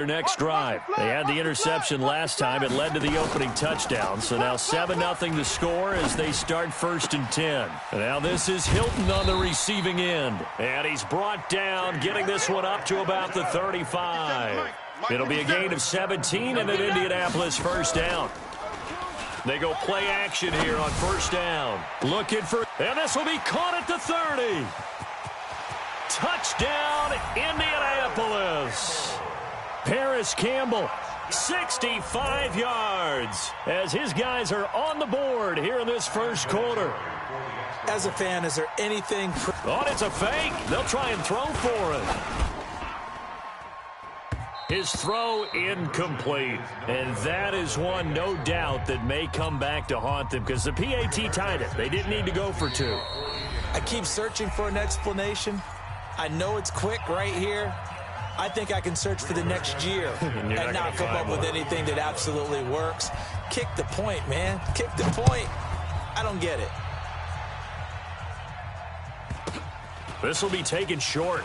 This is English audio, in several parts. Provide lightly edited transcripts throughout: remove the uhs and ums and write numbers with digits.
Their next drive. They had the interception last time. It led to the opening touchdown. So now 7-0 to score as they start 1st and 10. And now this is Hilton on the receiving end. And he's brought down, getting this one up to about the 35. It'll be a gain of 17 and an Indianapolis first down. They go play action here on first down. Looking for, and this will be caught at the 30. Touchdown, Indianapolis. Paris Campbell, 65 yards, as his guys are on the board here in this first quarter. As a fan, is there anything... Oh, it's a fake. They'll try and throw for it. His throw incomplete. And that is one, no doubt, that may come back to haunt them because the PAT tied it. They didn't need to go for 2. I keep searching for an explanation. I know it's quick right here. I think I can search for the next year and not come up with anything that absolutely works. Kick the point, man. Kick the point. I don't get it. This will be taken short.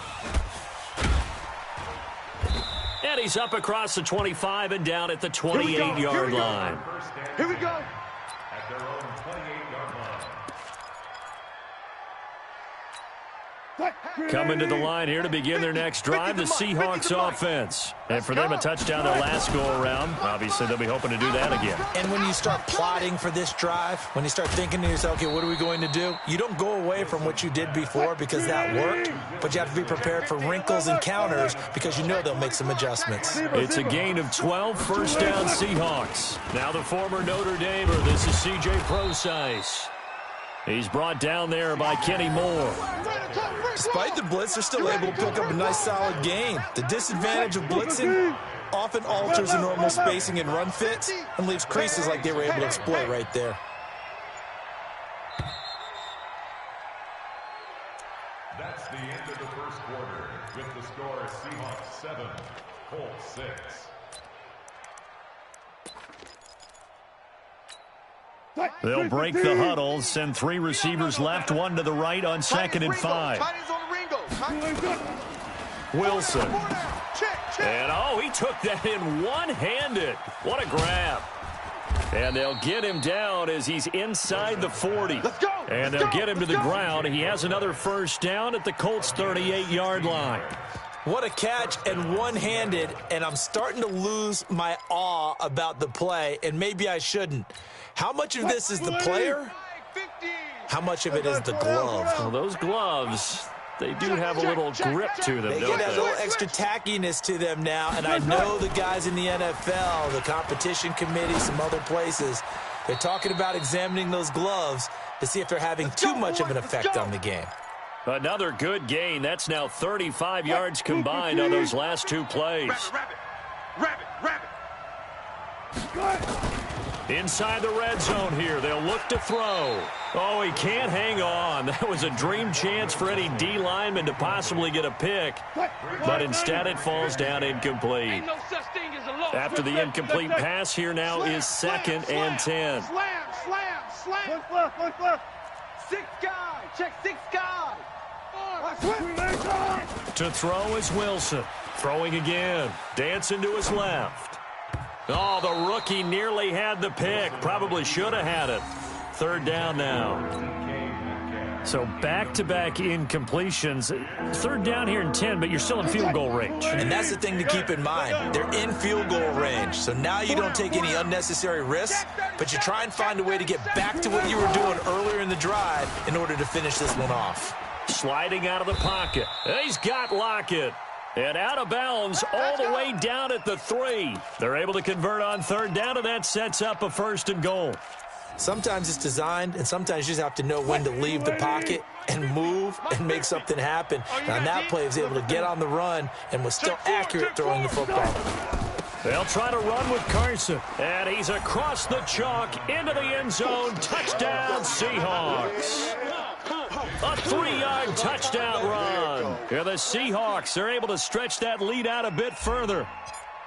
And he's up across the 25 and down at the 28-yard line. Here we go. At their own 28-yard line. Coming to the line here to begin their next drive, the Seahawks offense. And for them, a touchdown their last go-around. Obviously, they'll be hoping to do that again. And when you start plotting for this drive, when you start thinking to yourself, okay, what are we going to do? You don't go away from what you did before because that worked, but you have to be prepared for wrinkles and counters because you know they'll make some adjustments. It's a gain of 12, first down Seahawks. Now the former Notre Damer, this is C.J. Prosise. He's brought down there by Kenny Moore. Despite the blitz, they're still able to pick up a nice, solid gain. The disadvantage of blitzing often alters the normal spacing and run fits and leaves creases like they were able to exploit right there. That's the end of the first quarter with the score Seahawks 7, Colts 6. They'll break the huddle, send 3 receivers left, 1 to the right on 2nd and 5. Wilson. And, oh, he took that in one-handed. What a grab. And they'll get him down as he's inside the 40. And they'll get him to the ground. He has another first down at the Colts' 38-yard line. What a catch and one-handed, and I'm starting to lose my awe about the play, and maybe I shouldn't. How much of this is the player? How much of it is the glove? Well, those gloves, they do have a little grip to them, They don't get a they? little extra tackiness to them now, and I know the guys in the NFL, the competition committee, some other places, they're talking about examining those gloves to see if they're having too much of an effect on the game. Another good gain. That's now 35 yards combined on those last 2 plays. Inside the red zone here. They'll look to throw. Oh, he can't hang on. That was a dream chance for any D lineman to possibly get a pick. But instead it falls down incomplete. After the incomplete pass, here now is 2nd and 10. Look left. 6 guys. Check 6 guys. To throw is Wilson. Throwing again. Dancing to his left. Oh, the rookie nearly had the pick. Probably should have had it. 3rd down now. So back-to-back incompletions. 3rd down here in 10, but you're still in field goal range. And that's the thing to keep in mind. They're in field goal range. So now you don't take any unnecessary risks, but you try and find a way to get back to what you were doing earlier in the drive in order to finish this one off. Sliding out of the pocket. He's got Lockett. And out of bounds all the way down at the 3. They're able to convert on 3rd down, and that sets up a 1st and goal. Sometimes it's designed, and sometimes you just have to know when to leave the pocket and move and make something happen. And on that play, he was able to get on the run and was still accurate throwing the football. They'll try to run with Carson. And he's across the chalk into the end zone. Touchdown, Seahawks. A 3-yard touchdown run. Here the Seahawks are able to stretch that lead out a bit further.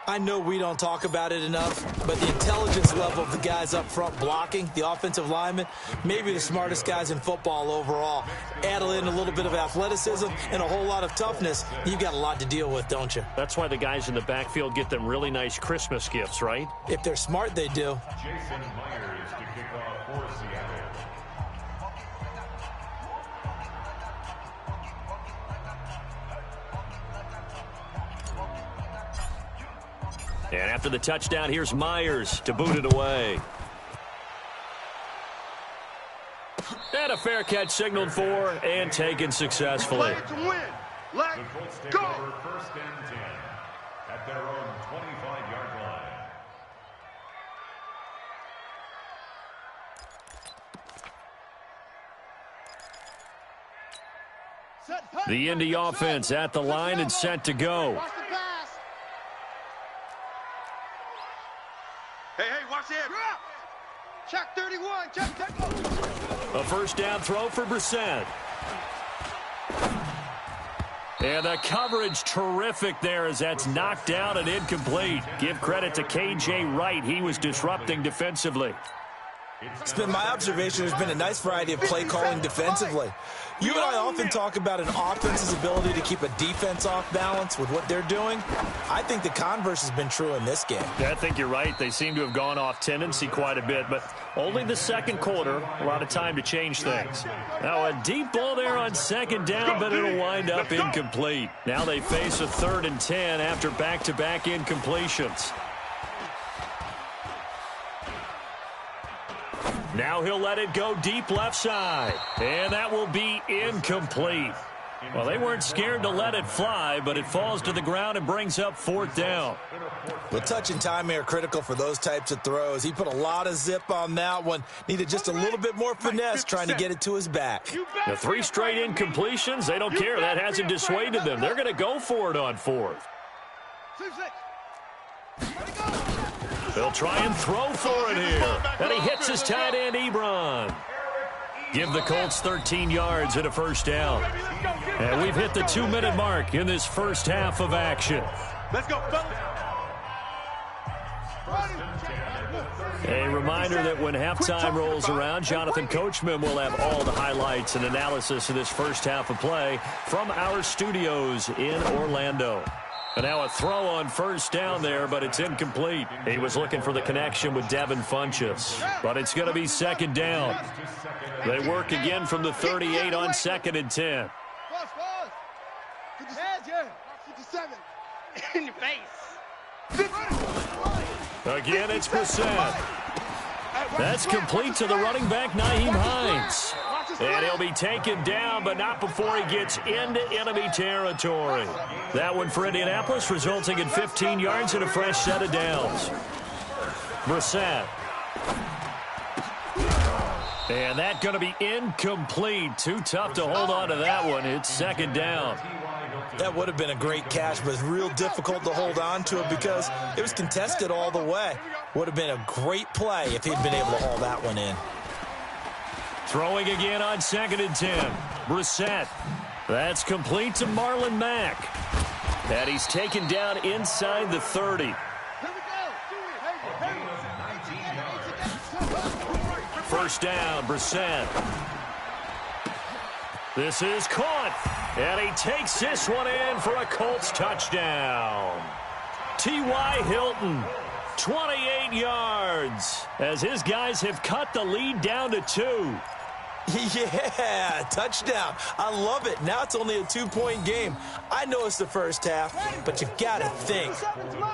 I know we don't talk about it enough, but the intelligence level of the guys up front blocking, the offensive linemen, maybe the smartest guys in football overall. Add in a little bit of athleticism and a whole lot of toughness, you've got a lot to deal with, don't you? That's why the guys in the backfield get them really nice Christmas gifts, right? If they're smart, they do. Jason Myers to kick off for Seattle. And after the touchdown, here's Myers to boot it away. And a fair catch signaled for and taken successfully. Play to win. Let's The Colts take go. over 1st and 10 at their own 25-yard line. The Indy offense at the line and set to go. Watch the pass. Hey, watch it. Check 31. Check. A first down throw for Brissett. And the coverage terrific there as that's knocked down and incomplete. Give credit to K.J. Wright. He was disrupting defensively. It's been my observation there's been a nice variety of play calling defensively. You and I often talk about an offense's ability to keep a defense off balance with what they're doing. I think the converse has been true in this game. Yeah, I think you're right. They seem to have gone off tendency quite a bit, but only the second quarter, a lot of time to change things. Now a deep ball there on second down, but it'll wind up incomplete. Now they face a 3rd and 10 after back-to-back incompletions. Now he'll let it go deep left side. And that will be incomplete. Well, they weren't scared to let it fly, but it falls to the ground and brings up 4th down. Well, touch and time are critical for those types of throws. He put a lot of zip on that one. Needed just a little bit more finesse trying to get it to his back. The 3 straight incompletions, they don't care. That hasn't dissuaded them. They're going to go for it on 4th. They'll try and throw for it here. And he hits his tight end, Ebron. Give the Colts 13 yards and a first down. And we've hit the 2-minute mark in this first half of action. Let's go, fellas. A reminder that when halftime rolls around, Jonathan Coachman will have all the highlights and analysis of this first half of play from our studios in Orlando. And now a throw on first down there, but it's incomplete. He was looking for the connection with Devin Funchess, but it's going to be 2nd down. They work again from the 38 on 2nd and 10. In your face. Again, it's Brissett. That's complete to the running back, Nyheim Hines. And he'll be taken down, but not before he gets into enemy territory. That one for Indianapolis, resulting in 15 yards and a fresh set of downs. Brissett. And that's going to be incomplete. Too tough to hold on to that one. It's 2nd down. That would have been a great catch, but it's real difficult to hold on to it because it was contested all the way. Would have been a great play if he'd been able to haul that one in. Throwing again on 2nd and 10. Brissett. That's complete to Marlon Mack. And he's taken down inside the 30. First down, Brissett. This is caught. And he takes this one in for a Colts touchdown. T.Y. Hilton, 28 yards, as his guys have cut the lead down to 2. Yeah, touchdown. I love it. Now it's only a 2-point game. I know it's the first half, but you got to think.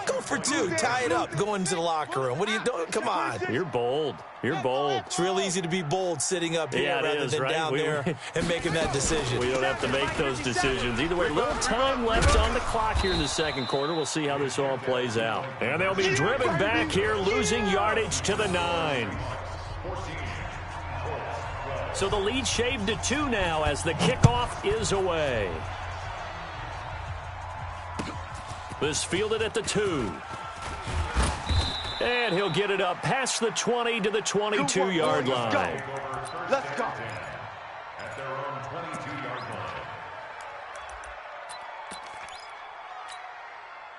Go for 2. Tie it up. Go into the locker room. What are you doing? Come on. You're bold. You're bold. It's real easy to be bold sitting up here rather than right? down there and making that decision. We don't have to make those decisions. Either way, little time left on the clock here in the second quarter. We'll see how this all plays out. And they'll be driven back here, losing yardage to the 9. So the lead shaved to 2 now as the kickoff is away. This fielded at the 2. And he'll get it up past the 20 to the 22-yard line. Let's go. At their own 22-yard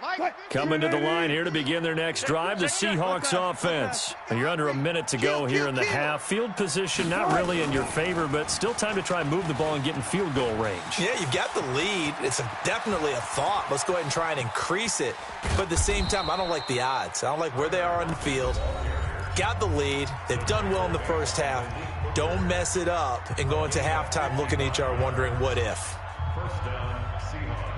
line. Coming to the line here to begin their next drive, the Seahawks offense. You're under a minute to go here in the half. Field position not really in your favor, but still time to try and move the ball and get in field goal range. Yeah, you've got the lead. It's definitely a thought. Let's go ahead and try and increase it. But at the same time, I don't like the odds. I don't like where they are on the field. Got the lead. They've done well in the first half. Don't mess it up and go into halftime looking at each other wondering what if. First down, Seahawks.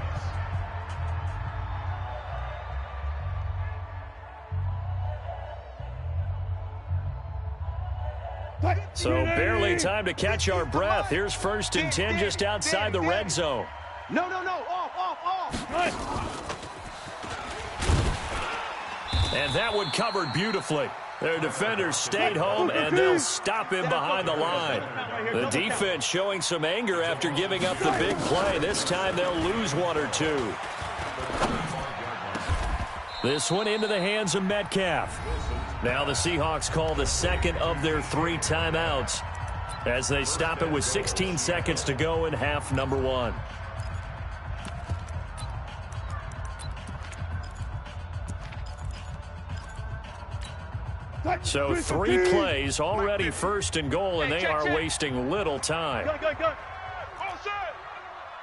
So barely time to catch our breath. Here's 1st and 10 just outside the red zone. No. Off. And that one covered beautifully. Their defenders stayed home, and they'll stop him behind the line. The defense showing some anger after giving up the big play. This time they'll lose 1 or 2. This one into the hands of Metcalf. Now the Seahawks call the second of their 3 timeouts as they stop it with 16 seconds to go in half number 1. So 3 plays, already 1st and goal, and they are wasting little time. Go.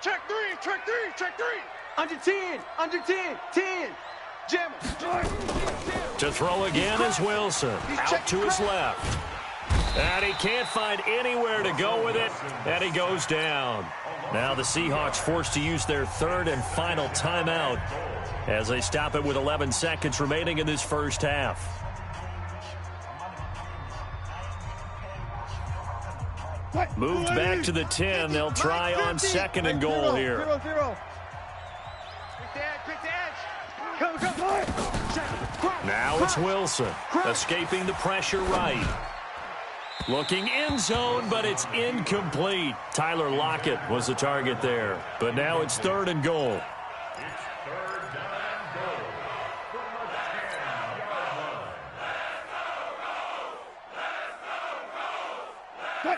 Check three. Under 10. 10. Jam. To throw again is Wilson. Out to his left. And he can't find anywhere to go with it, and he goes down. Now the Seahawks forced to use their 3rd and final timeout as they stop it with 11 seconds remaining in this first half. Moved back to the 10. They'll try on 2nd and goal here. 0. Now it's Wilson, escaping the pressure right. Looking end zone, but it's incomplete. Tyler Lockett was the target there. But now it's 3rd and goal.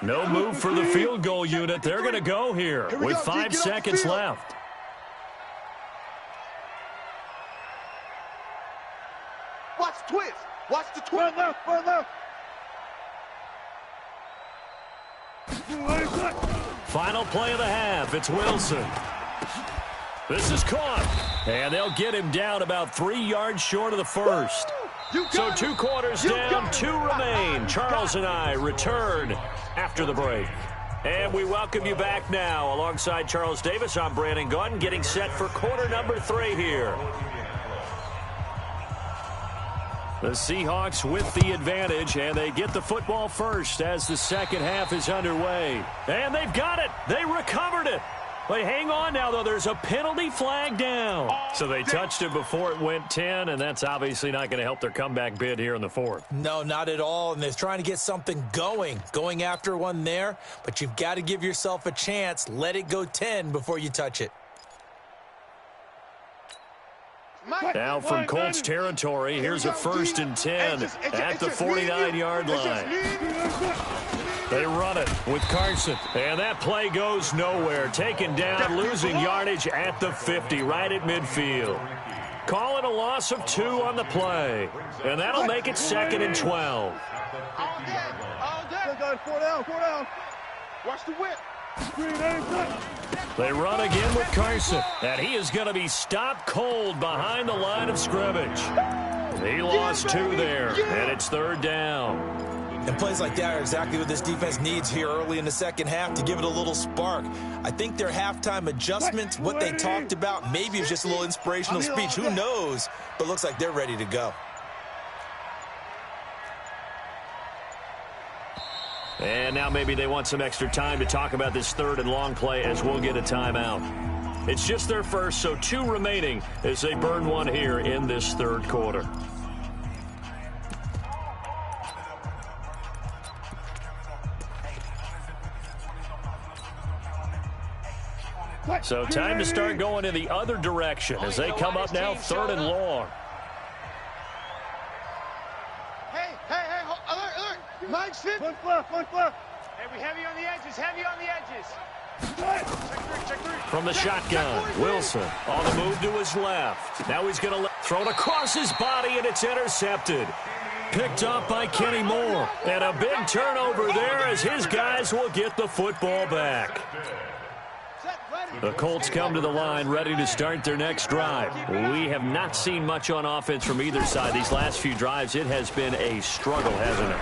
No move for the field goal unit. They're going to go here with 5 seconds left. Watch the twist. Left. Final play of the half. It's Wilson. This is caught. And they'll get him down about 3 yards short of the first. So 2 quarters down, 2 remain. Charles and I return after the break. And we welcome you back now. Alongside Charles Davis, I'm Brandon Gaudin, getting set for quarter number 3 here. The Seahawks with the advantage, and they get the football first as the second half is underway. And they've got it. They recovered it. But hang on now, though. There's a penalty flag down. So they touched it before it went 10, and that's obviously not going to help their comeback bid here in the 4th. No, not at all. And they're trying to get something going after one there. But you've got to give yourself a chance. Let it go 10 before you touch it. Now from Colts territory, here's a 1st and 10 at the 49-yard line. They run it with Carson, and that play goes nowhere. Taken down, losing yardage at the 50, right at midfield. Call it a loss of 2 on the play, and that'll make it 2nd and 12. All day. 4 down. Watch the whip. They run again with Carson, and he is going to be stopped cold behind the line of scrimmage. He lost 2 there, and it's 3rd down. And plays like that are exactly what this defense needs here early in the second half to give it a little spark. I think their halftime adjustments, what they talked about, maybe it's just a little inspirational speech. Who knows? But looks like they're ready to go. And now maybe they want some extra time to talk about this 3rd and long play as we'll get a timeout. It's just their first, so 2 remaining as they burn 1 here in this 3rd quarter. So time to start going in the other direction as they come up now 3rd and long. Mike's fit. One left. Hey, we heavy on the edges. Check three. From the shotgun, Wilson on the move to his left. Now he's going to let Thrown across his body, and it's intercepted. Picked up by Kenny Moore. And a big turnover there as his guys will get the football back. The Colts come to the line ready to start their next drive. We have not seen much on offense from either side. These last few drives, it has been a struggle, hasn't it?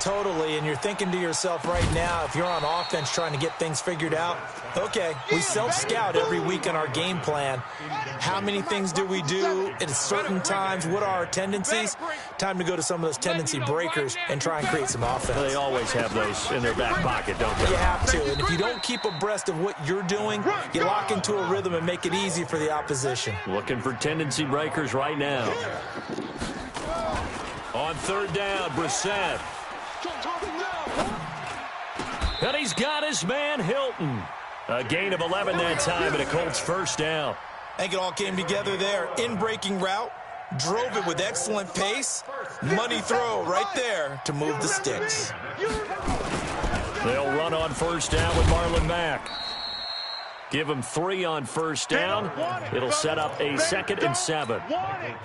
Totally, and you're thinking to yourself right now, if you're on offense trying to get things figured out, okay, we self-scout every week in our game plan. How many things do we do at certain times? What are our tendencies? Time to go to some of those tendency breakers and try and create some offense. They always have those in their back pocket, don't they? You have to, and if you don't keep abreast of what you're doing, you lock into a rhythm and make it easy for the opposition. Looking for tendency breakers right now. On third down, Brissett. And he's got his man, Hilton. A gain of 11 that time, and a Colts first down. I think it all came together there. In-breaking route, drove it with excellent pace. Money throw right there to move the sticks. They'll run on first down with Marlon Mack. Give him 3 on first down. It'll set up a 2nd and 7. I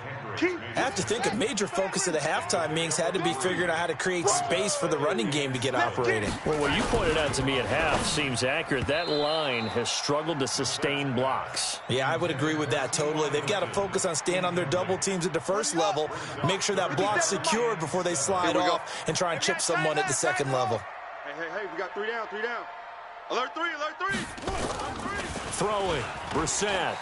have to think a major focus of the halftime meetings had to be figuring out how to create space for the running game to get operating. Well, what you pointed out to me at half seems accurate. That line has struggled to sustain blocks. Yeah, I would agree with that totally. They've got to focus on staying on their double teams at the first level, make sure that block's secured before they slide off and try and chip someone at the second level. Hey, we got 3 down. Alert 3. Throwing, Brissett.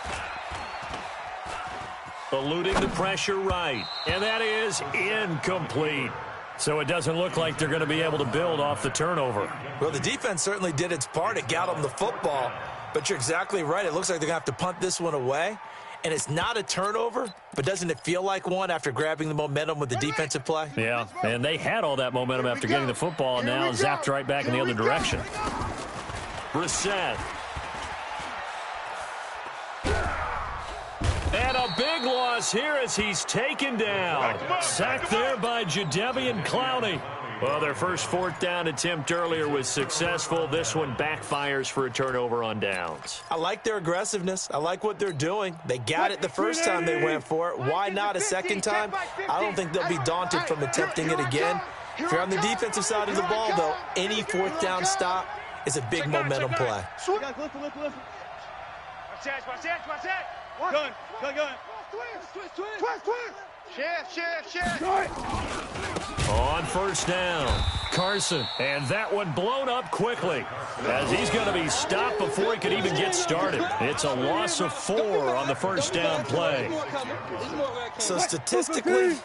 Eluding the pressure right. And that is incomplete. So it doesn't look like they're going to be able to build off the turnover. Well, the defense certainly did its part. It got them the football. But you're exactly right. It looks like they're going to have to punt this one away. And it's not a turnover, but doesn't it feel like one after grabbing the momentum with the defensive play? Yeah, and they had all that momentum after getting the football, and now zapped right back in the other direction. Brissett. And a big loss here as he's taken down. Sacked there by Jadeveon Clowney. Well, their first 4th down attempt earlier was successful. This one backfires for a turnover on downs. I like their aggressiveness. I like what they're doing. They got it the first time they went for it. Why not a second time? I don't think they'll be daunted from attempting it again. If you're on the defensive side of the ball, though, any 4th down stop is a big momentum play. Gun. Shift. On first down, Carson. And that one blown up quickly as he's going to be stopped before he could even get started. It's a loss of 4 on the first down play. So statistically,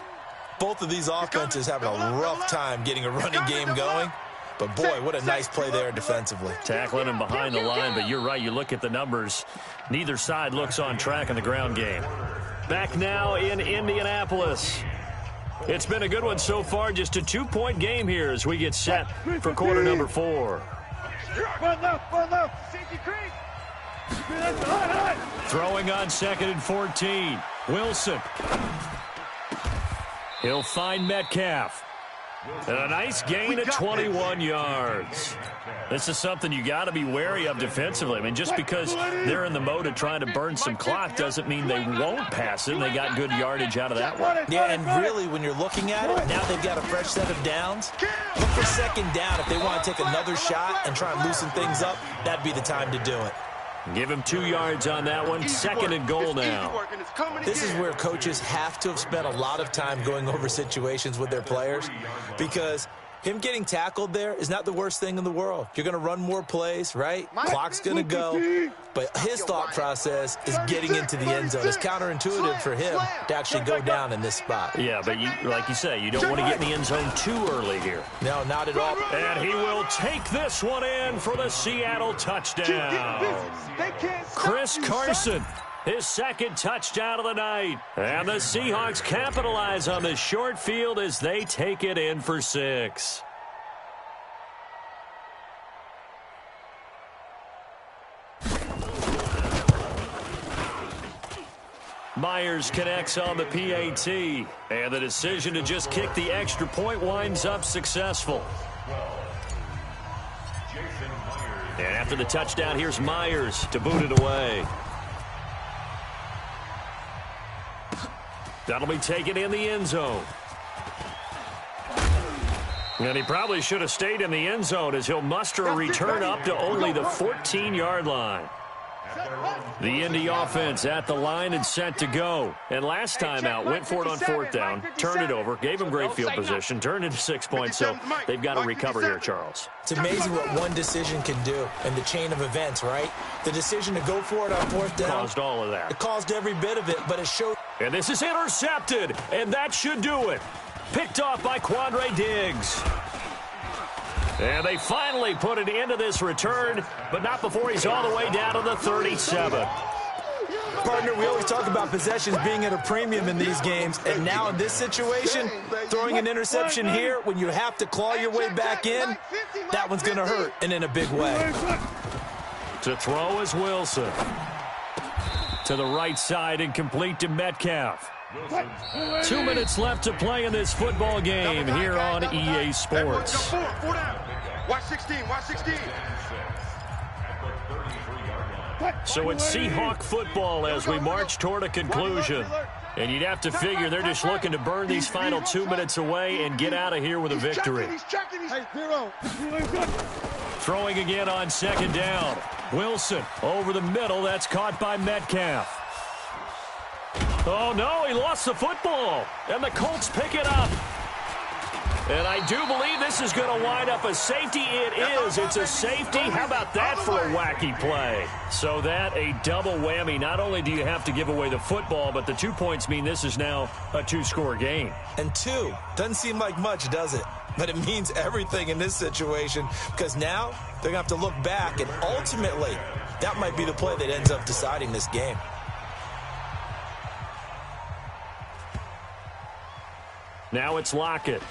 both of these offenses having a rough time getting a running game going. But, boy, what a nice play there defensively. Tackling him behind the line, but you're right. You look at the numbers. Neither side looks on track in the ground game. Back now in Indianapolis. It's been a good one so far. Just a 2-point game here as we get set for quarter number 4. Throwing on 2nd and 14. Wilson. He'll find Metcalf. And a nice gain at 21 yards. This is something you got to be wary of defensively. I mean, just because they're in the mode of trying to burn some clock doesn't mean they won't pass it. And they got good yardage out of that one. Yeah, and really, when you're looking at it, now they've got a fresh set of downs. Look for 2nd down. If they want to take another shot and try and loosen things up, that'd be the time to do it. Give him 2 yards on that one. 2nd and goal now. This is where coaches have to have spent a lot of time going over situations with their players, because him getting tackled there is not the worst thing in the world. You're going to run more plays, right? Clock's going to go. But his thought process is getting into the end zone. It's counterintuitive for him to actually go down in this spot. Yeah, but like you say, you don't want to get in the end zone too early here. No, not at all. And he will take this one in for the Seattle touchdown. Chris Carson, his 2nd touchdown of the night. And the Seahawks capitalize on the short field as they take it in for 6. Myers connects on the PAT, and the decision to just kick the extra point winds up successful. And after the touchdown, here's Myers to boot it away. That'll be taken in the end zone. And he probably should have stayed in the end zone as he'll muster a return up to only the 14-yard line. The Indy offense at the line and set to go. And last time out, went for it on fourth down, turned it over, gave him great field position, turned into 6 points, so they've got to recover here, Charles. It's amazing what one decision can do in the chain of events, right? The decision to go for it on fourth down caused all of that. It caused every bit of it, but it showed. And this is intercepted, and that should do it. Picked off by Quandre Diggs. And they finally put it into this return, but not before he's all the way down to the 37. Partner, we always talk about possessions being at a premium in these games, and now in this situation, throwing an interception here when you have to claw your way back in, that one's going to hurt, and in a big way. To throw is Wilson. To the right side and complete to Metcalf. 2 minutes left to play in this football game here on EA Sports. Watch 16, watch 16. So it's Seahawk football as we march toward a conclusion. And you'd have to figure they're just looking to burn these final 2 minutes away and get out of here with a victory. Throwing again on second down. Wilson over the middle. That's caught by Metcalf. Oh, no, he lost the football. And the Colts pick it up. And I do believe this is going to wind up a safety. It is. It's a safety. How about that for a wacky play? So that a double whammy. Not only do you have to give away the football, but the 2 points mean this is now a two-score game. And two doesn't seem like much, does it? But it means everything in this situation because now they're going to have to look back, and ultimately that might be the play that ends up deciding this game. Now it's Lockett.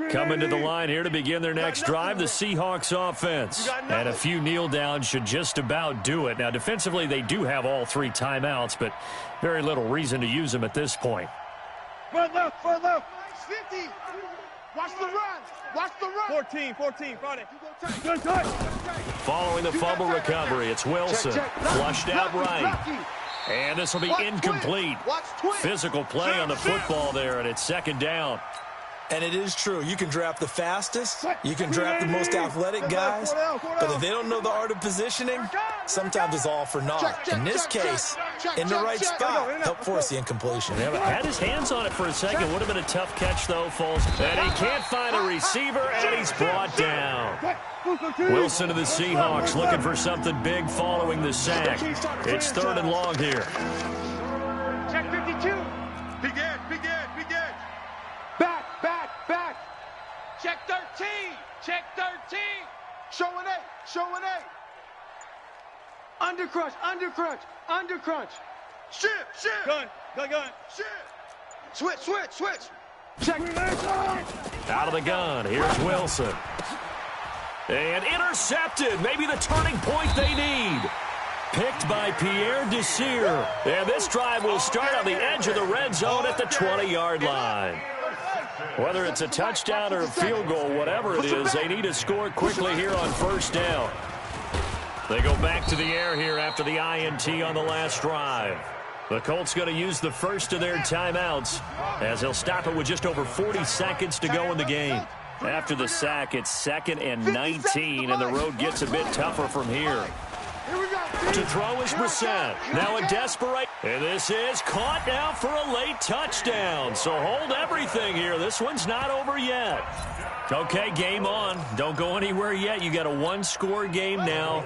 Coming to the line here to begin their next drive, the Seahawks offense. And a few kneel downs should just about do it. Now, defensively, they do have all three timeouts, but very little reason to use them at this point. Front left, 50. Watch the run. Watch the run. 14, Friday. Following the fumble recovery, it's Wilson. Flushed out right. And this will be incomplete. Physical play on the football there, and it's second down. And it is true. You can draft the fastest. You can draft the most athletic guys. But if they don't know the art of positioning, sometimes it's all for naught. In this case, in the right spot, help force the incompletion. Yeah, had his hands on it for a second. Would have been a tough catch, though, Foles. And he can't find a receiver, and he's brought down. Wilson of the Seahawks looking for something big following the sack. It's third and long here. Check 52. Begin. Back. Check 13. Showing eight. Undercrunch. Shift. Gun. Shift. Switch. Check. Out of the gun. Here's Wilson. And intercepted. Maybe the turning point they need. Picked by Pierre Desir. And this drive will start on the edge of the red zone at the 20-yard line. Whether it's a touchdown or a field goal, whatever it is, they need to score quickly here on first down. They go back to the air here after the INT on the last drive. The Colts going to use the first of their timeouts as they'll stop it with just over 40 seconds to go in the game. After the sack, it's 2nd and 19, and the road gets a bit tougher from here. To throw is Brissett. Now a desperate. And this is caught now for a late touchdown. So hold everything here. This one's not over yet. Okay, game on. Don't go anywhere yet. You got a one-score game now.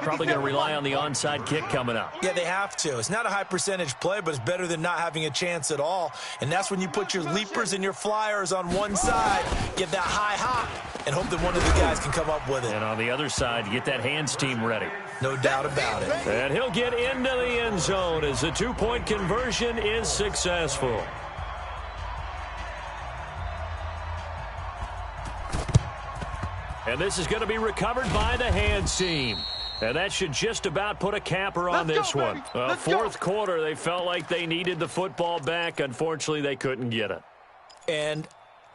Probably going to rely on the onside kick coming up. Yeah, they have to. It's not a high percentage play, but it's better than not having a chance at all. And that's when you put your leapers and your flyers on one side, get that high hop, and hope that one of the guys can come up with it. And on the other side, get that hands team ready. No doubt about it. And he'll get into the end zone as the two-point conversion is successful. And this is going to be recovered by the hands team. And that should just about put a capper on this one. Fourth quarter, they felt like they needed the football back. Unfortunately, they couldn't get it. And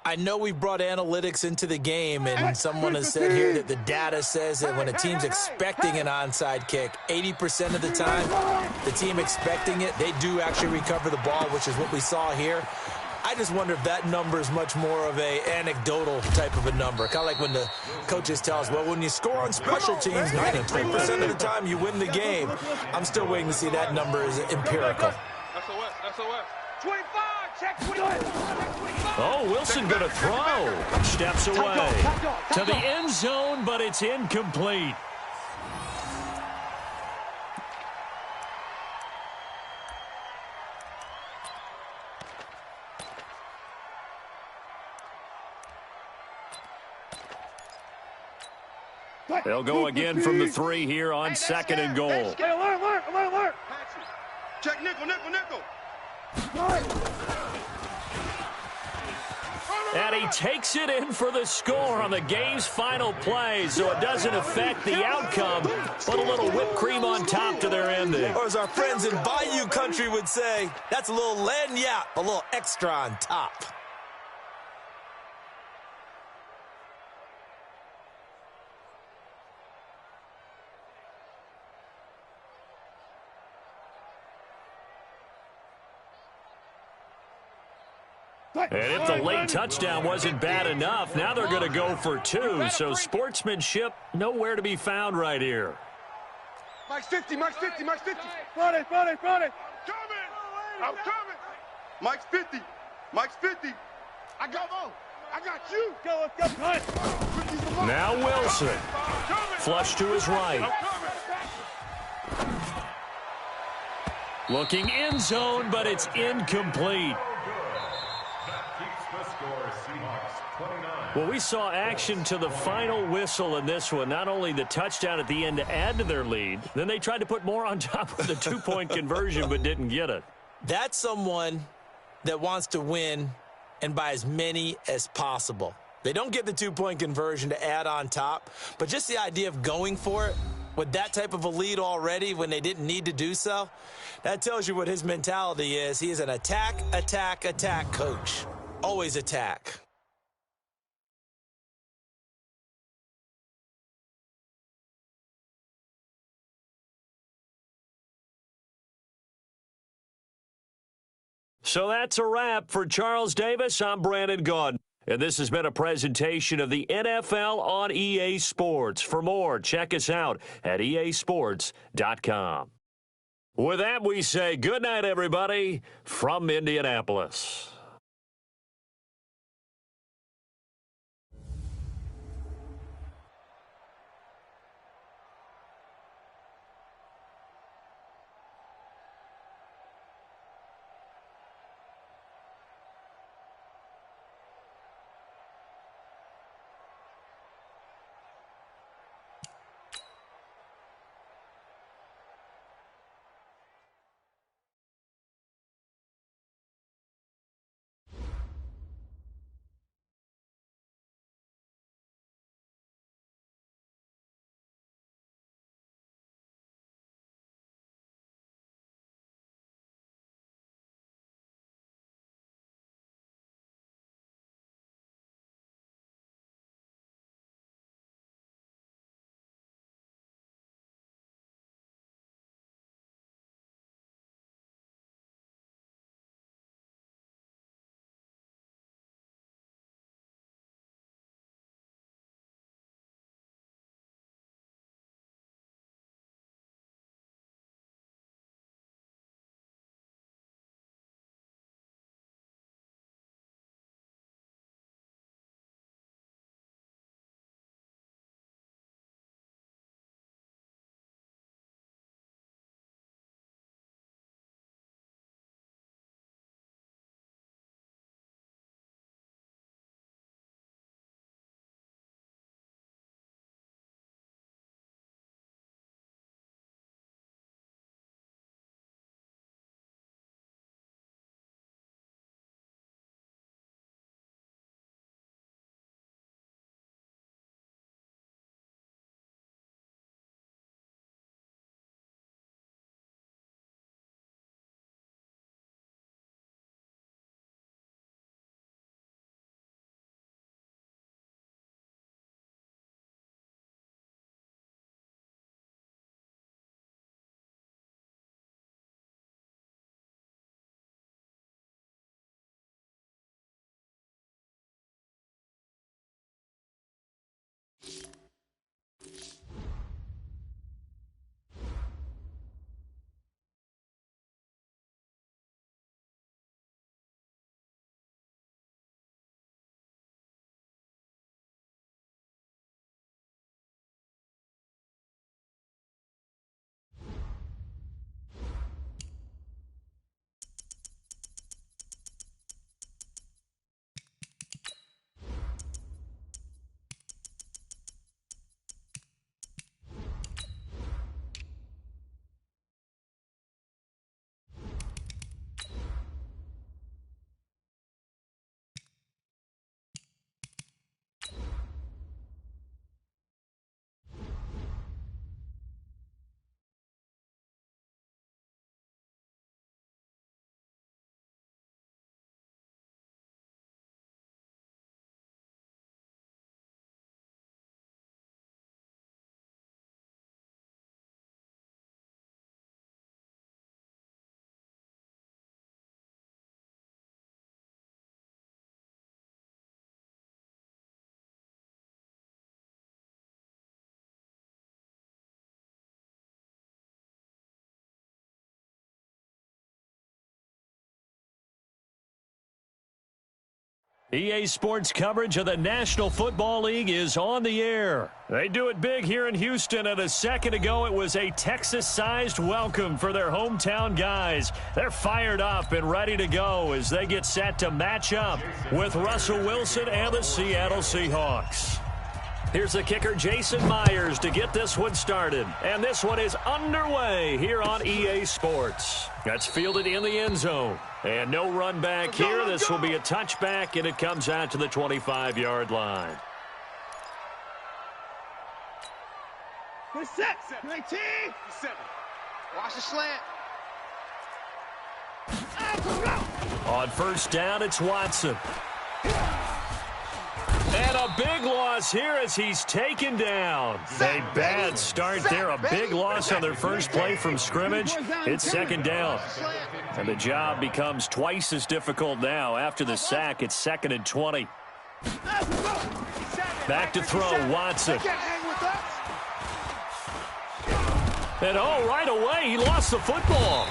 I know we brought analytics into the game, and someone has said here that the data says that when a team's expecting an onside kick, 80% of the time, the team expecting it, they do actually recover the ball, which is what we saw here. I just wonder if that number is much more of a anecdotal type of a number. Kind of like when the coaches tell us, well, when you score on special teams, 93% of the time you win the game. I'm still waiting to see that number is empirical. That's 25, check 25. Oh, Wilson going to throw. Steps away to the end zone, but it's incomplete. They'll go again from the 3 here on 2nd and goal. Alert. Check nickel. And he takes it in for the score on the game's final play, so it doesn't affect the outcome, but a little whipped cream on top to their ending. Or as our friends in Bayou country would say, that's a little lagniappe, a little extra on top. And if the late touchdown wasn't bad enough, now they're going to go for 2. So sportsmanship nowhere to be found right here. Mike's 50. Front it. I'm coming. Mike's 50. I got you. Go. Now Wilson. Flush to his right. Looking end zone, but it's incomplete. Well, we saw action to the final whistle in this one. Not only the touchdown at the end to add to their lead, then they tried to put more on top of the 2-point conversion but didn't get it. That's someone that wants to win and by as many as possible. They don't get the 2-point conversion to add on top, but just the idea of going for it with that type of a lead already when they didn't need to do so, that tells you what his mentality is. He is an attack coach. Always attack. So that's a wrap. For Charles Davis, I'm Brandon Gaudin. And this has been a presentation of the NFL on EA Sports. For more, check us out at easports.com. With that, we say good night, everybody, from Indianapolis. EA Sports coverage of the National Football League is on the air. They do it big here in Houston, and a second ago it was a Texas-sized welcome for their hometown guys. They're fired up and ready to go as they get set to match up with Russell Wilson and the Seattle Seahawks. Here's the kicker, Jason Myers, to get this one started. And this one is underway here on EA Sports. That's fielded in the end zone. And no run back here. This will be a touchback, and it comes out to the 25-yard line. Set. 19. 7. Watch the slant. On first down, it's Watson. And a big loss here as he's taken down. A bad start there. A big loss on their first play from scrimmage. It's second down. And the job becomes twice as difficult now. After the sack, it's 2nd and 20. Back to throw, Watson. And right away, he lost the football.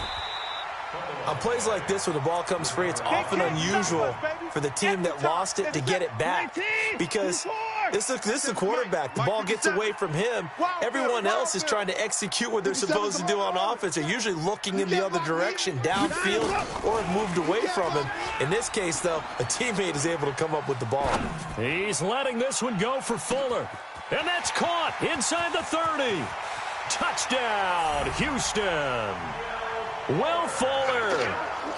On plays like this where the ball comes free, it's often unusual for the team that lost it to get it back, because this is the quarterback. The ball gets away from him. Everyone else is trying to execute what they're supposed to do on offense. They're usually looking in the other direction, downfield, or have moved away from him. In this case, though, a teammate is able to come up with the ball. He's letting this one go for Fuller. And that's caught inside the 30. Touchdown, Houston. Will Fuller,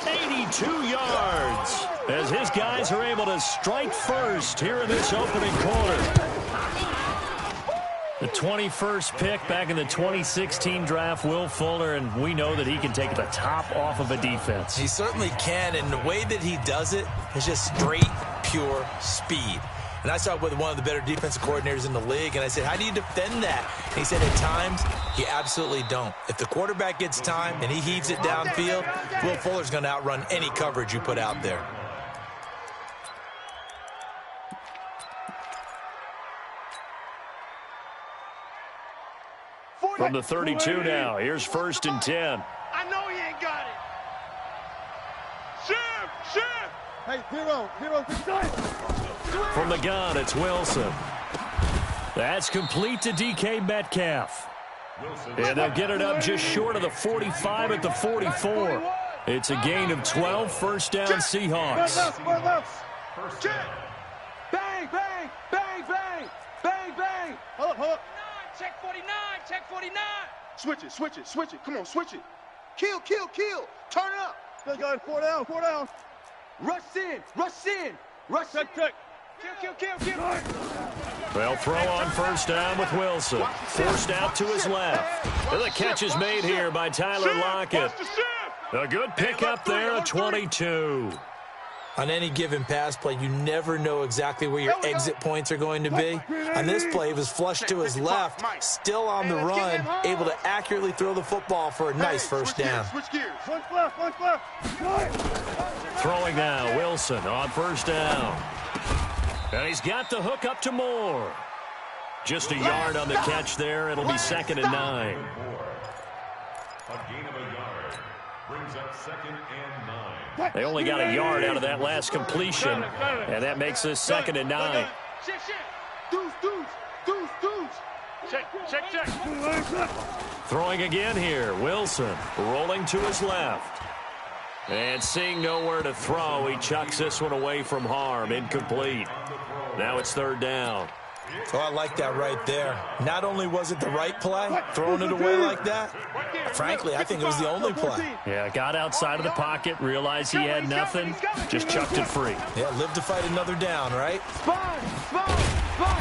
82 yards, as his guys are able to strike first here in this opening quarter. The 21st pick back in the 2016 draft, Will Fuller, and we know that he can take the top off of a defense. He certainly can, and the way that he does it is just straight, pure speed. And I saw with one of the better defensive coordinators in the league, and I said, how do you defend that? And he said, at times, you absolutely don't. If the quarterback gets time and he heaves it downfield, Will Fuller's going to outrun any coverage you put out there. From the 32 now, here's 1st and 10. I know he ain't got it. Shift. Hey, zero. From the gun, it's Wilson. That's complete to DK Metcalf. And they'll get it up just short of the 45 at the 44. It's a gain of 12, first down Seahawks. Bang. Hold up. Check 49. Switch it. Come on, switch it. Kill. Turn it up. Let's go, 4 down. Rush in. Check. Kill. They'll throw on first down with Wilson. Forced out to his left. And the catch is made here by Tyler Lockett. A good pickup there at 22. On any given pass play, you never know exactly where your exit points are going to be. On this play, he was flushed to his left, still on the run, able to accurately throw the football for a nice first down. Switch gears. One left. Throwing now, Wilson on first down. And he's got the hook up to Moore. Just a yard on the catch there. It'll be 2nd and 9. A gain of a yard brings up 2nd and 9. They only got a yard out of that last completion, and that makes this 2nd and 9. Check. Throwing again here, Wilson rolling to his left. And seeing nowhere to throw, he chucks this one away from harm, incomplete. Now it's 3rd down. Oh, I like that right there. Not only was it the right play, throwing it away like that, frankly, I think it was the only play. Yeah, got outside of the pocket, realized he had nothing, just chucked it free. Yeah, live to fight another down, right?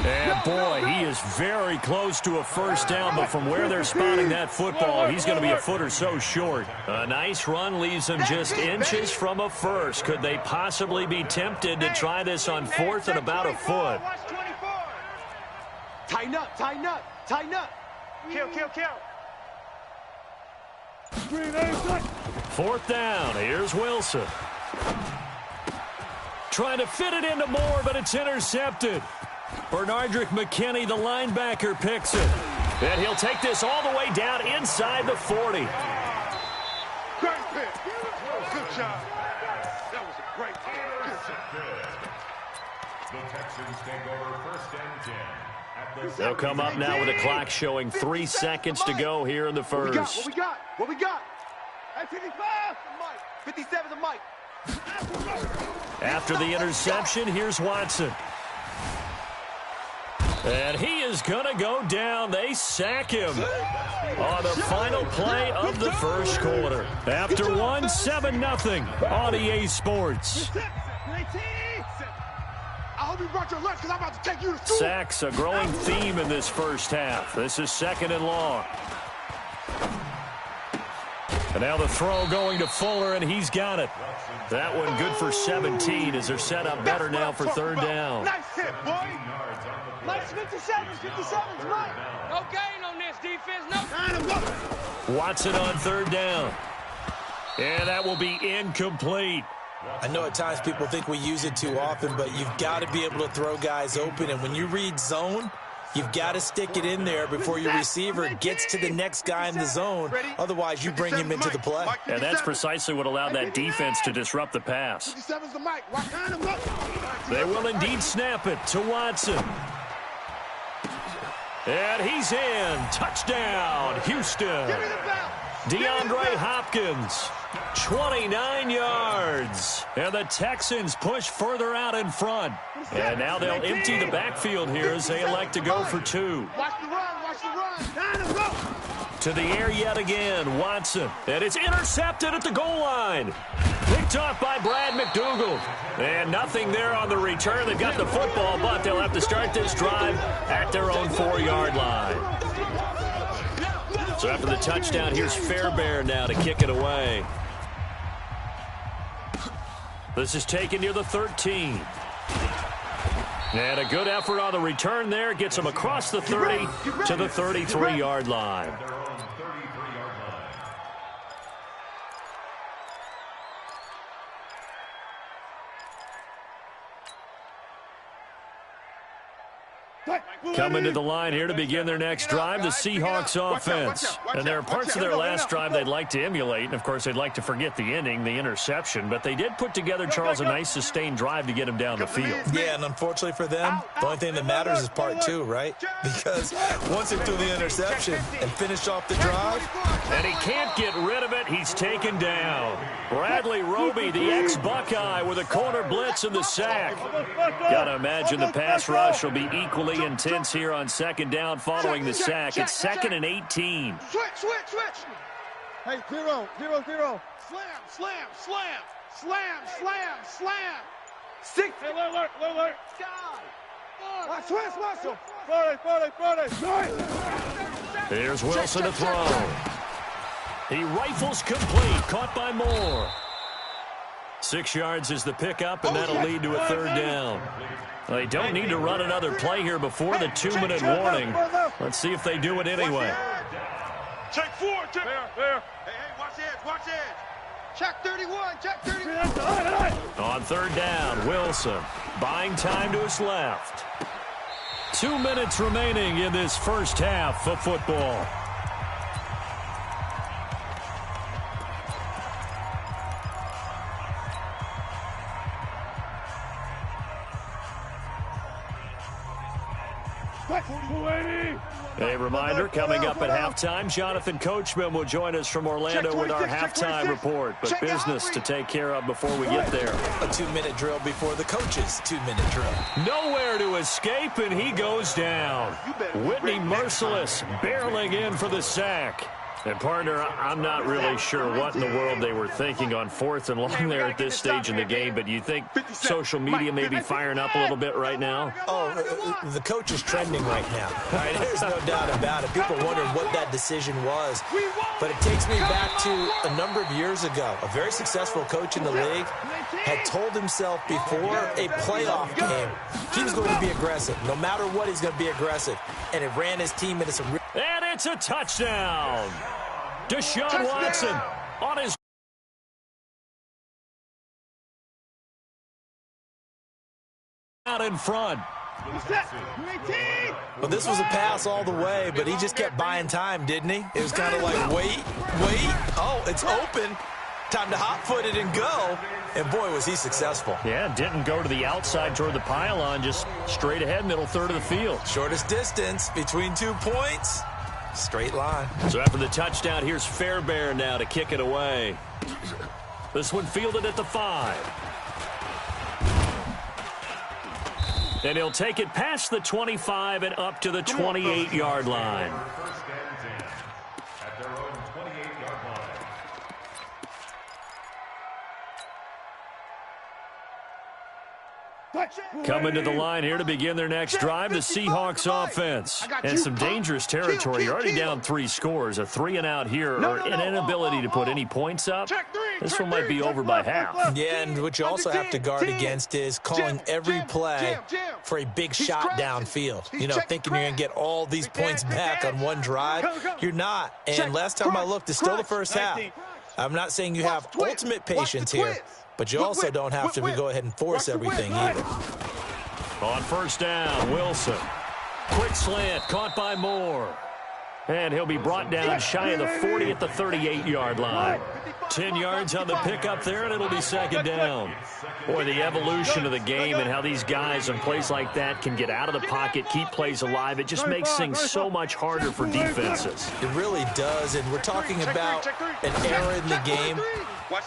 And boy, he is very close to a first down, but from where they're spotting that football, he's going to be a foot or so short. A nice run leaves him just inches from a first. Could they possibly be tempted to try this on 4th and about a foot? Tighten up. Kill. 4th down. Here's Wilson. Trying to fit it into Moore, but it's intercepted. Bernardrick McKinney, the linebacker, picks it. And he'll take this all the way down inside the 40. Great pick. Good job. That was a great pick. Texans take over 1st and 10. They'll come up now with a clock showing 3 seconds to go here in the first. What we got? What we got? 55. 57 to Mike. After the interception, here's Watson. And he is going to go down. They sack him on the final play of the first quarter. After one, 7-0 on EA Sports. I hope you brought your lunch because I'm about to take you to school. Sacks, a growing theme in this first half. This is 2nd and long. And now the throw going to Fuller, and he's got it. That one good for 17 as they're set up better now for 3rd down. Nice hit, boy. Nice 57's right. No gain on this defense. No. Watson on 3rd down. And that will be incomplete. I know at times people think we use it too often, but you've got to be able to throw guys open. And when you read zone, you've got to stick it in there before your receiver gets to the next guy in the zone. Otherwise, you bring him into the play. And that's precisely what allowed that defense to disrupt the pass. They will indeed snap it to Watson. And he's in. Touchdown, Houston. DeAndre Hopkins, 29 yards. And the Texans push further out in front. And now they'll empty the backfield here as they elect to go for 2. Watch the run. To the air yet again, Watson. And it's intercepted at the goal line. Picked off by Brad McDougal. And nothing there on the return. They've got the football, but they'll have to start this drive at their own 4-yard line. So after the touchdown, here's Fairbairn now to kick it away. This is taken near the 13. And a good effort on the return there. Gets them across the 30 to the 33-yard line. Coming to the line here to begin their next drive, the Seahawks offense. And there are parts of their last drive they'd like to emulate, and of course they'd like to forget the inning, the interception, but they did put together, Charles, a nice sustained drive to get him down the field. Yeah, and unfortunately for them, the only thing that matters is part 2, right? Because once they threw the interception and finished off the drive, and he can't get rid of it, he's taken down. Bradley Roby, the ex-Buckeye, with a corner blitz and the sack. Gotta imagine the pass rush will be equally intense here on 2nd down following the sack. It's 2nd and 18. Switch. Hey, 0. Slam. 6. Hey, alert. Watch. 40. Here's Wilson to throw. He rifles complete, caught by Moore. 6 yards is the pickup, and that'll lead to a 3rd down. They don't need to run another play here before the 2-minute warning. Let's see if they do it anyway. Check 4. There. Hey, watch edge. Check 31. On 3rd down, Wilson buying time to his left. 2 minutes remaining in this first half of football. A reminder, coming up at halftime, Jonathan Coachman will join us from Orlando with our halftime report. But business to take care of before we get there. a 2-minute drill before the coach's 2-minute drill. Nowhere to escape, and he goes down. Whitney Merciless barreling in for the sack. And, partner, I'm not really sure what in the world they were thinking on 4th and long there at this stage in the game, but you think social media may be firing up a little bit right now? Oh, the coach is trending right now. All right, there's no doubt about it. People wondering what that decision was. But it takes me back to a number of years ago. A very successful coach in the league had told himself before a playoff game he was going to be aggressive. No matter what, he's going to be aggressive. And it ran his team into some... And it's a touchdown. Deshaun Watson on his... out in front. Well, this was a pass all the way, but he just kept buying time, didn't he? It was kind of like, wait. Oh, it's open. Time to hot-foot it and go. And, boy, was he successful. Yeah, didn't go to the outside toward the pylon, just straight ahead, middle third of the field. Shortest distance between 2 points. Straight line. So after the touchdown, here's Fairbairn now to kick it away. This one fielded at the 5. And he'll take it past the 25 and up to the 28-yard line. First and 10 at their own 28-yard line. Coming to the line here to begin their next drive, the Seahawks offense. And some dangerous territory. You're already down 3 scores. A 3-and-out here, or an inability to put any points up. This one might be over by half. Yeah, and what you also have to guard against is calling every play for a big shot downfield. You know, thinking you're going to get all these points back on one drive. You're not. And last time I looked, it's still the first half. I'm not saying you have ultimate patience here, but you also don't have to go ahead and force everything either. On first down, Wilson. Quick slant, caught by Moore. And he'll be brought down shy of the 40 at the 38-yard line. 10 yards on the pickup there, and it'll be second down. Boy, the evolution of the game and how these guys on plays like that can get out of the pocket, keep plays alive, it just makes things so much harder for defenses. It really does, and we're talking about an era in the game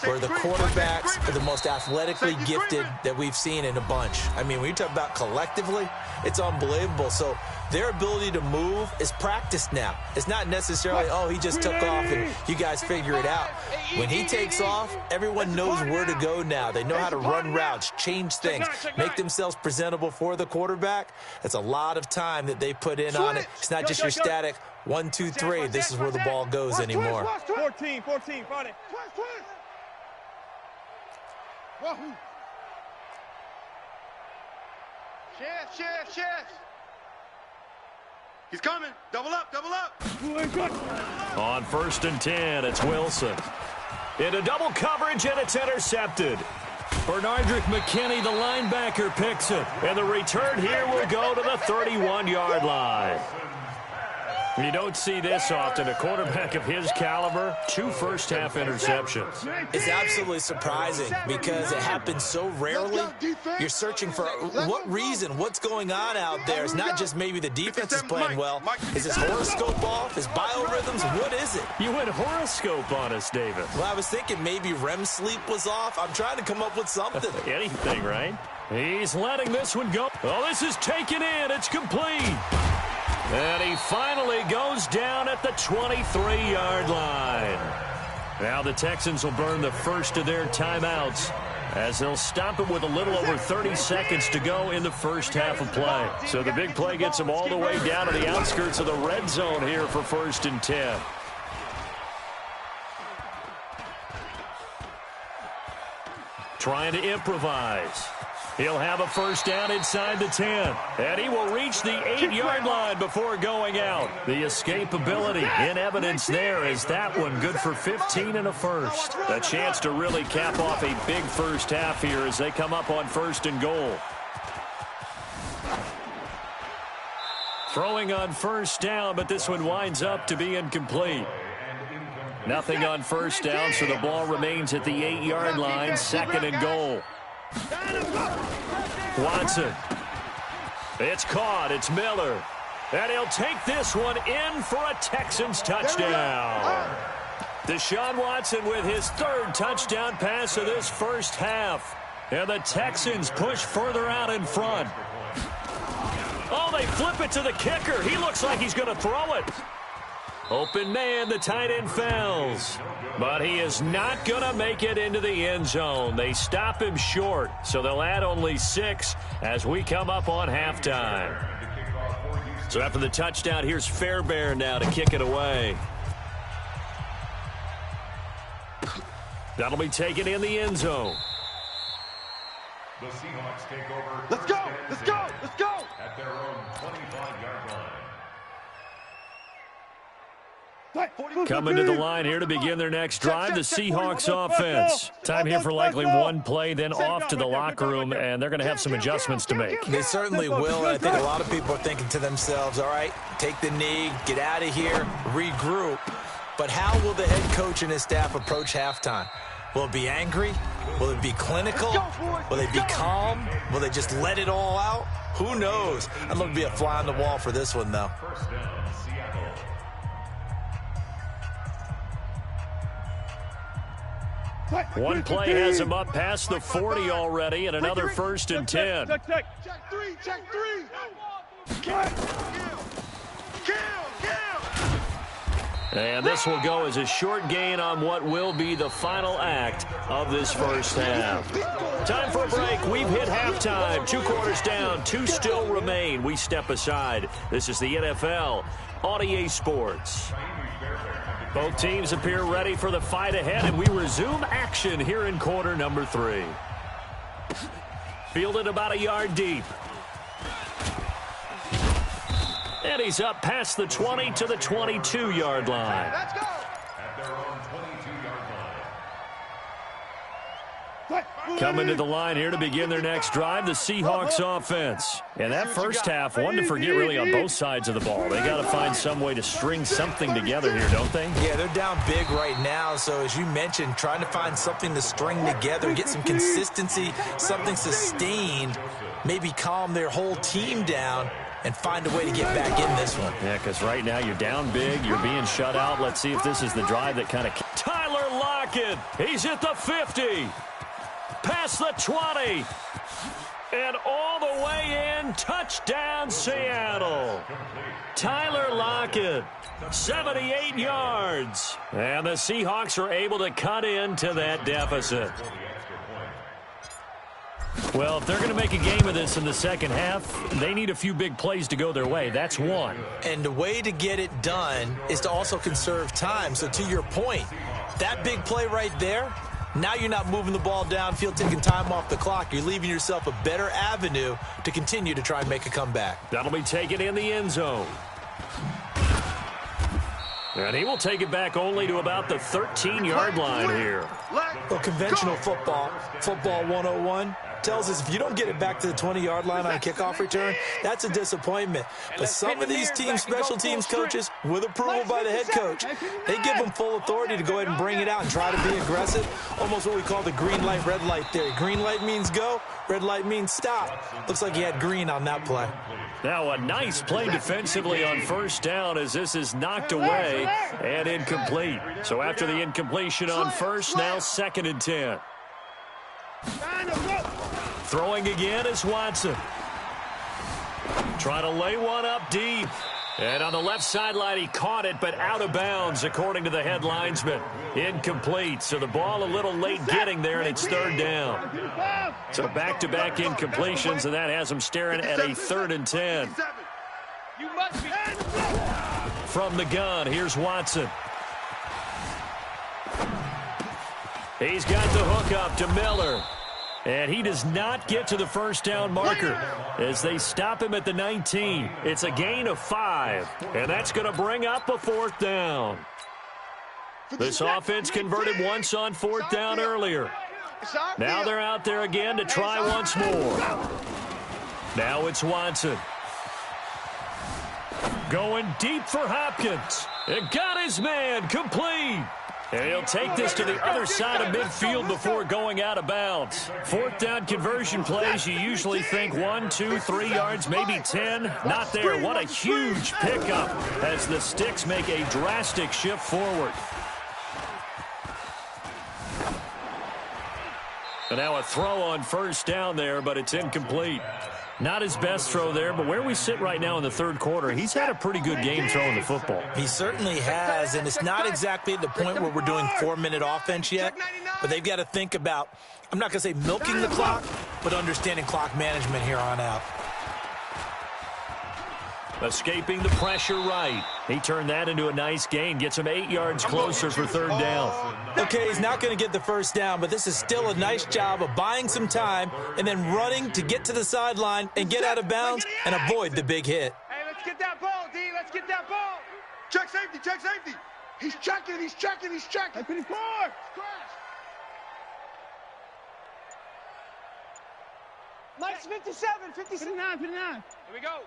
where the quarterbacks are the most athletically gifted that we've seen in a bunch. I mean, when you talk about collectively, it's unbelievable. So their ability to move is practiced now. It's not necessarily, oh, he just took off and you guys figure it out. When he takes off, everyone knows where to go now. They know how to run routes, change things, make themselves presentable for the quarterback. That's a lot of time that they put in on it. It's not just your static 1, 2, 3. This is where the ball goes anymore. 14, 40. Wahoo! Chef. He's coming. Double up. On first and 10, it's Wilson. Into double coverage, and it's intercepted. Bernardrick McKinney, the linebacker, picks it. And the return here will go to the 31-yard line. You don't see this often. A quarterback of his caliber, 2 first-half interceptions. It's absolutely surprising because it happens so rarely. You're searching for what reason, what's going on out there. It's not just maybe the defense is playing well. Is his horoscope off? His biorhythms? What is it? You went horoscope on us, David. Well, I was thinking maybe REM sleep was off. I'm trying to come up with something. Anything, right? He's letting this one go. Oh, this is taken in. It's complete. And he finally goes down at the 23-yard line. Now the Texans will burn the first of their timeouts as they'll stop it with a little over 30 seconds to go in the first half of play. So the big play gets them all the way down to the outskirts of the red zone here for first and 10. Trying to improvise. He'll have a first down inside the 10. And he will reach the 8-yard line before going out. The escapability in evidence there is that one good for 15 and a first. A chance to really cap off a big first half here as they come up on first and goal. Throwing on first down, but this one winds up to be incomplete. Nothing on first down, so the ball remains at the 8-yard line, second and goal. Watson. It's caught. It's Miller. And he'll take this one in for a Texans touchdown. Deshaun Watson with his 3rd touchdown pass of this first half. And the Texans push further out in front. Oh, they flip it to the kicker. He looks like he's going to throw it. Open man, the tight end fails. But he is not going to make it into the end zone. They stop him short, so they'll add only 6 as we come up on halftime. So after the touchdown, here's Fairbairn now to kick it away. That'll be taken in the end zone. The Seahawks take over. Let's go! At their own 25-yard line. Coming to the line here to begin their next drive, the Seahawks offense. Time here for likely one play, then off to the locker room, and they're going to have some adjustments to make. They certainly will, and I think a lot of people are thinking to themselves, all right, take the knee, get out of here, regroup. But how will the head coach and his staff approach halftime? Will it be angry? Will it be clinical? Will they be calm? Will they just let it all out? Who knows? I'd love to be a fly on the wall for this one, though. First down, Seattle. One play has him up past the 40 already, and another 1st and 10. Check three. Kill. And this will go as a short gain on what will be the final act of this first half. Time for a break. We've hit halftime. 2 quarters down. 2 still remain. We step aside. This is the NFL on EA Sports. Both teams appear ready for the fight ahead, and we resume action here in quarter number 3. Fielded about a yard deep. And he's up past the 20 to the 22-yard line. Let's go. At their own 22-yard line. Coming to the line here to begin their next drive, the Seahawks offense. And that first half, one to forget really on both sides of the ball. They got to find some way to string something together here, don't they? Yeah, they're down big right now. So as you mentioned, trying to find something to string together, get some consistency, something sustained, maybe calm their whole team down and find a way to get back in this one. Yeah, because right now you're down big, you're being shut out. Let's see if this is the drive that kind of... Tyler Lockett, he's at the 50, past the 20, and all the way in, touchdown Seattle. Tyler Lockett, 78 yards, and the Seahawks are able to cut into that deficit. Well, if they're going to make a game of this in the second half, they need a few big plays to go their way. That's one. And the way to get it done is to also conserve time. So to your point, that big play right there, now you're not moving the ball downfield, taking time off the clock. You're leaving yourself a better avenue to continue to try and make a comeback. That'll be taken in the end zone. And he will take it back only to about the 13-yard line here. Well, conventional football 101, tells us if you don't get it back to the 20-yard line on a kickoff return, that's a disappointment. But some of these teams, special teams coaches, with approval by the head coach, they give them full authority to go ahead and bring it out and try to be aggressive. Almost what we call the green light, red light theory. Green light means go, red light means stop. Looks like he had green on that play. Now a nice play defensively on first down as this is knocked away and incomplete. So after the incompletion on first, now 2nd and 10. Throwing again is Watson. Trying to lay one up deep. And on the left sideline, he caught it, but out of bounds, according to the head linesman. Incomplete, so the ball a little late getting there, and it's 3rd down. So back-to-back incompletions, and that has him staring at a 3rd and 10. From the gun, here's Watson. He's got the hook up to Miller. And he does not get to the first down marker as they stop him at the 19. It's a gain of 5, and that's going to bring up a 4th down. This offense converted once on 4th down earlier. Now they're out there again to try once more. Now it's Watson. Going deep for Hopkins. It got his man complete. And he'll take this to the other side of midfield before going out of bounds. 4th down conversion plays, you usually think 1, 2, 3 yards, maybe 10. Not there. What a huge pickup as the sticks make a drastic shift forward. And now a throw on first down there, but it's incomplete. Not his best throw there, but where we sit right now in the 3rd quarter, he's had a pretty good game throwing the football. He certainly has, and it's not exactly at the point where we're doing 4-minute offense yet, but they've got to think about, I'm not going to say milking the clock, but understanding clock management here on out. Escaping the pressure right. He turned that into a nice gain. Gets him 8 yards closer for 3rd down. Okay, he's not going to get the first down, but this is still a nice job of buying some time and then running to get to the sideline and get out of bounds and avoid the big hit. Hey, let's get that ball, D. Let's get that ball. Check safety, check safety. He's checking. Hey, 54. Mike's 57, 59. Here we go.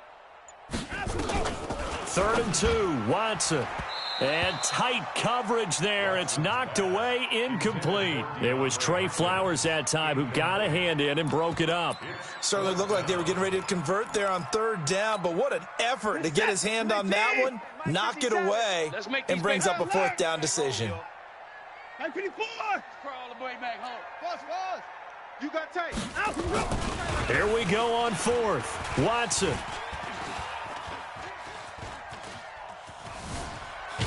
3rd and 2, Watson. And tight coverage there. It's knocked away, incomplete. It was Trey Flowers that time who got a hand in and broke it up. Certainly looked like they were getting ready to convert there on third down, but what an effort to get his hand on that one, knock it away, and brings up a fourth down decision. You got tight. Here we go on fourth. Watson.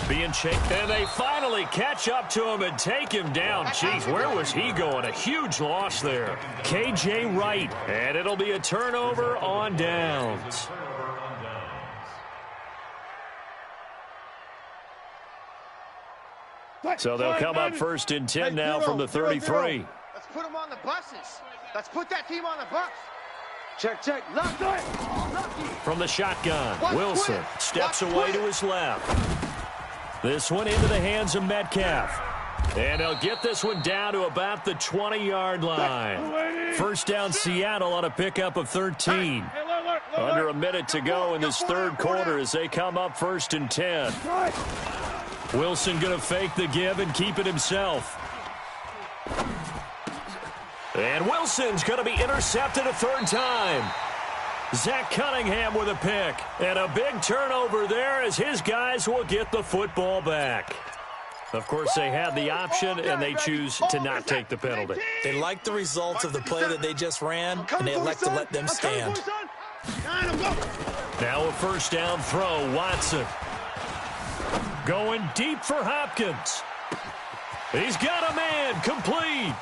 Being chased, and they finally catch up to him and take him down. Jeez, where was he going? A huge loss there. K.J. Wright, and it'll be a turnover on downs. So they'll come up first and 10 now from the 33. Let's put them on the buses. Let's put that team on the bus. Check, check. Left it. From the shotgun, Wilson steps away to his left. This one into the hands of Metcalf. And they'll get this one down to about the 20-yard line. First down Seattle on a pickup of 13. Under a minute to go in this third quarter as they come up first and 10. Wilson going to fake the give and keep it himself. And Wilson's going to be intercepted a third time. Zach Cunningham with a pick. And a big turnover there as his guys will get the football back. Of course, they had the option, and they choose to not take the penalty. They like the results of the play that they just ran, and they elect to let them stand. Now a first down throw, Watson. Going deep for Hopkins. He's got a man, complete.